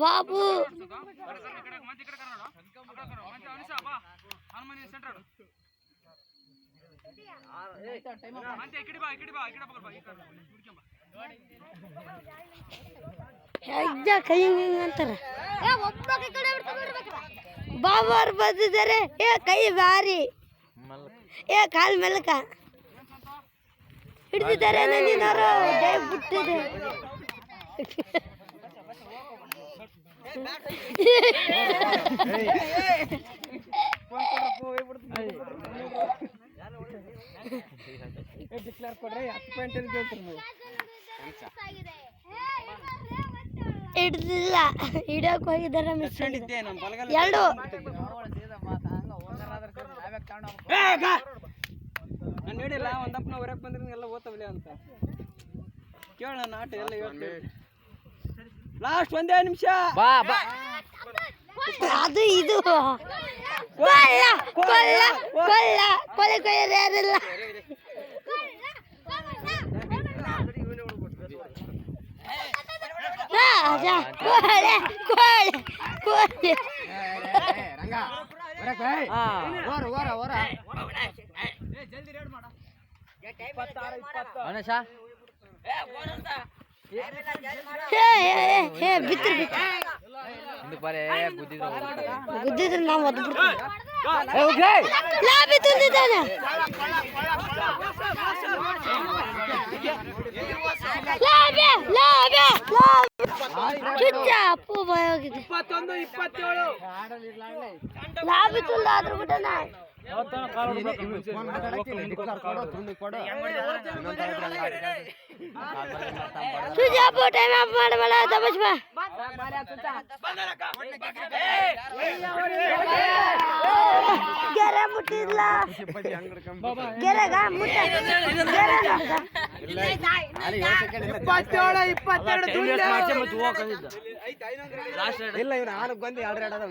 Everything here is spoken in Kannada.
ಬಾಬು ಕೈ ಅಂತಾರ ಬಾಬು ಅವ್ರು ಬಂದಿದ್ದಾರೆ. ಕೈ ಬಾರಿ ಕಾಲ್ ಮೆಲ್ಕ ಹಿಡಿದಿದ್ದಾರೆ. ನಂದಿನವರು ಜೈ ಬಿಟ್ಟಿದೆ. ಹಿಡ್ದಿಲ್ಲ, ಹಿಡಿಯೋಕೆ ಹೋಗಿದ್ದಾರೆ. ಎರಡು ನಾನು ಹೇಳಿಲ್ಲ ಒಂದಪ್ಪನ ಹೊರಗೆ ಬಂದ್ರೆ ಎಲ್ಲ ಓದ್ತವಲೆ ಅಂತ ಕೇಳ ನಾಟ ಎಲ್ಲ ಲಾಸ್ಟ್ ಒಂದೇ ನಿಮಿಷ. ಅದು ಇದು ಕೊಲ್ಲ ಕೊಲ್ಲ ಕೊಲ್ಲ ಕೊಲೆ ಕೊಯ್ಯರು ಯಾರಿಲ್ಲ. ಕೋಳೆ ಕೋಳೆ ಕೋಳೆ ಗುದ್ದಿದ್ರೆ ನಾವು ಅದು ಲಾಭಿ ತುಂದಿದ್ದಾನೆ. ಅಪ್ಪು ಭಯ ಹೋಗಿದೆ. 21, 27 ಲಾಭಿ ತುಂಡ ಆದ್ರೂ ಬಿಟ್ಟನ. ಸುಜಾಪು ಟೈಮ್ ಆಫ್ ಮಾಡಬೇಡ. ತಪಸ್ ಬಾ. ಗೆರೆ ಮುಟ್ಟಿಲ್ಲ. ಗೆರೆಗ ಮುಟ್ಟ 22 ಇಲ್ಲ ಇವ್ರು 6 ಬಂದು 2 ಆಡೋದ